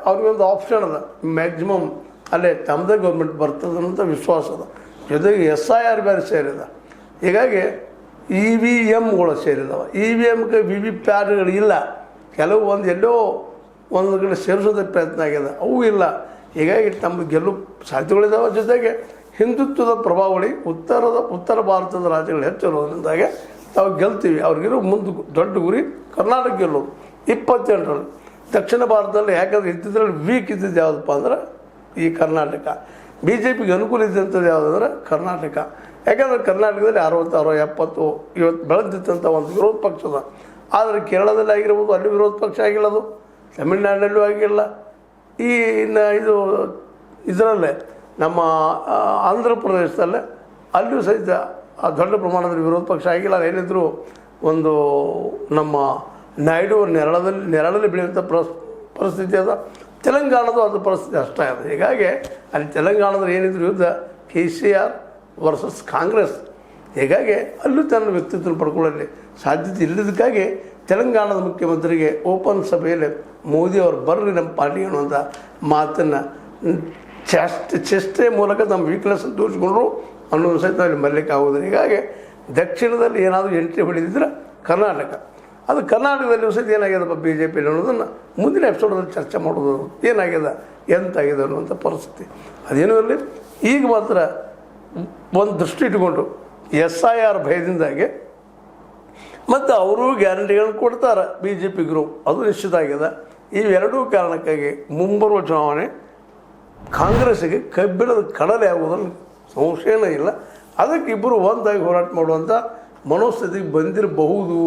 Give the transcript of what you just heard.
ಅವ್ರಿಗೊಂದು ಆಪ್ಷನ್ ಅದ, ಮ್ಯಾಕ್ಸಿಮಮ್ ಅಲ್ಲೇ ತಮ್ಮದೇ ಗೌರ್ಮೆಂಟ್ ಬರ್ತದಂತ ವಿಶ್ವಾಸ ಅದ. ಜೊತೆಗೆ SIR ಬೇರೆ ಸೇರಿದ. ಹೀಗಾಗಿ EVMಗಳು ಸೇರಿದಾವೆ. EVMಗೆ VVPATಗಳು ಇಲ್ಲ, ಕೆಲವು ಎಲ್ಲೋ ಒಂದು ಕಡೆ ಸೇರಿಸೋದಕ್ಕೆ ಪ್ರಯತ್ನ ಆಗಿದೆ, ಅವು ಇಲ್ಲ. ಹೀಗಾಗಿ ತಮ್ಮ ಗೆಲ್ಲುವ ಸಾಧ್ಯತೆಗಳಿದ್ದಾವೆ. ಜೊತೆಗೆ ಹಿಂದುತ್ವದ ಪ್ರಭಾವಳಿ ಉತ್ತರ ಭಾರತದ ರಾಜ್ಯಗಳು ಹೆಚ್ಚಿರೋದ್ರಿಂದಾಗೆ ತಾವು ಗೆಲ್ತೀವಿ. ಅವ್ರಿಗಿರೋ ಮುಂದೆ ದೊಡ್ಡ ಗುರಿ ಕರ್ನಾಟಕ ಗೆಲ್ಲೋದು 28ರಲ್ಲಿ. ದಕ್ಷಿಣ ಭಾರತದಲ್ಲಿ ಯಾಕಂದರೆ ಇದ್ದಿದ್ರಲ್ಲಿ ವೀಕ್ ಇದ್ದಿದ್ದು ಯಾವುದಪ್ಪ ಅಂದ್ರೆ ಈ ಕರ್ನಾಟಕ. BJPಗೆ ಅನುಕೂಲ ಇದ್ದಂಥದ್ದು ಯಾವುದಂದ್ರೆ ಕರ್ನಾಟಕ. ಯಾಕಂದರೆ ಕರ್ನಾಟಕದಲ್ಲಿ 60, 70 ಇವತ್ತು ಬೆಳೆದಿತ್ತಂಥ ಒಂದು ವಿರೋಧ ಪಕ್ಷದ. ಆದರೆ ಕೇರಳದಲ್ಲಿ ಆಗಿರ್ಬೋದು, ಅಲ್ಲಿ ವಿರೋಧ ಪಕ್ಷ ಆಗಿಲ್ಲದು, ತಮಿಳುನಾಡಲ್ಲೂ ಆಗಿಲ್ಲ. ಈ ಇದು ಇದರಲ್ಲೇ ನಮ್ಮ ಆಂಧ್ರ ಪ್ರದೇಶದಲ್ಲೇ ಅಲ್ಲಿಯೂ ಸಹಿತ ದೊಡ್ಡ ಪ್ರಮಾಣದಲ್ಲಿ ವಿರೋಧ ಪಕ್ಷ ಆಗಿಲ್ಲ. ಏನಿದ್ರು ಒಂದು ನಮ್ಮ ನಾಯ್ಡು ನೆರಳಲ್ಲಿ ಬೆಳೆಯುವಂಥ ಪರಿಸ್ಥಿತಿ ಅದ. ತೆಲಂಗಾಣದ ಅದು ಪರಿಸ್ಥಿತಿ ಅಷ್ಟೇ ಅದ. ಹೀಗಾಗಿ ಅಲ್ಲಿ ತೆಲಂಗಾಣದಲ್ಲಿ ಏನಿದ್ರು ಯುದ್ಧ KCR ವರ್ಸಸ್ ಕಾಂಗ್ರೆಸ್. ಹೀಗಾಗಿ ಅಲ್ಲೂ ತನ್ನ ವ್ಯಕ್ತಿತ್ವ ಪಡ್ಕೊಳ್ಳಲಿ ಸಾಧ್ಯತೆ ಇಲ್ಲದಕ್ಕಾಗಿ ತೆಲಂಗಾಣದ ಮುಖ್ಯಮಂತ್ರಿಗೆ ಓಪನ್ ಸಭೆಯಲ್ಲಿ ಮೋದಿ ಅವರು ಬರ್ರಿ ನಮ್ಮ ಪಾರ್ಟಿ ಅನ್ನುವಂಥ ಮಾತನ್ನು ಚೇಷ್ಟೆ ಮೂಲಕ ನಮ್ಮ ವೀಕ್ನೆಸ್ ತೋರಿಸ್ಕೊಂಡ್ರು ಅನ್ನೋದು ಸಹಿತ ಅಲ್ಲಿ ಮರಲಿಕ್ಕೆ ಆಗೋದಿಲ್ಲ. ಹೀಗಾಗಿ ದಕ್ಷಿಣದಲ್ಲಿ ಏನಾದರೂ ಎಂಟ್ರಿ ಹೊಡೆದಿದ್ರೆ ಕರ್ನಾಟಕ, ಅದು ಕರ್ನಾಟಕದಲ್ಲಿ ಸಹಿತ ಏನಾಗ್ಯದಪ್ಪ BJP ಅನ್ನೋದನ್ನು ಮುಂದಿನ ಎಪಿಸೋಡಲ್ಲಿ ಚರ್ಚೆ ಮಾಡೋದು. ಏನಾಗ್ಯದ ಎಂತಾಗಿದೆ ಅನ್ನುವಂಥ ಪರಿಸ್ಥಿತಿ ಅದೇನೂ ಇರಲಿ. ಈಗ ಮಾತ್ರ ಒಂದು ದೃಷ್ಟಿ ಇಟ್ಕೊಂಡು SIR ಭಯದಿಂದಾಗಿ ಮತ್ತು ಅವರು ಗ್ಯಾರಂಟಿಗಳನ್ನು ಕೊಡ್ತಾರೆ BJP ಗ್ರೂಪ್, ಅದು ನಿಶ್ಚಿತ ಆಗ್ಯದ. ಇವೆರಡೂ ಕಾರಣಕ್ಕಾಗಿ ಮುಂಬರುವ ಚುನಾವಣೆ ಕಾಂಗ್ರೆಸ್ಸಿಗೆ ಕಬ್ಬಿಣದ ಕಡಲೆ ಆಗುವುದರಲ್ಲಿ ಸಂಶಯನೇ ಇಲ್ಲ. ಅದಕ್ಕೆ ಇಬ್ಬರು ಒಂದಾಗಿ ಹೋರಾಟ ಮಾಡುವಂಥ ಮನೋಸ್ಥಿತಿಗೆ ಬಂದಿರಬಹುದು.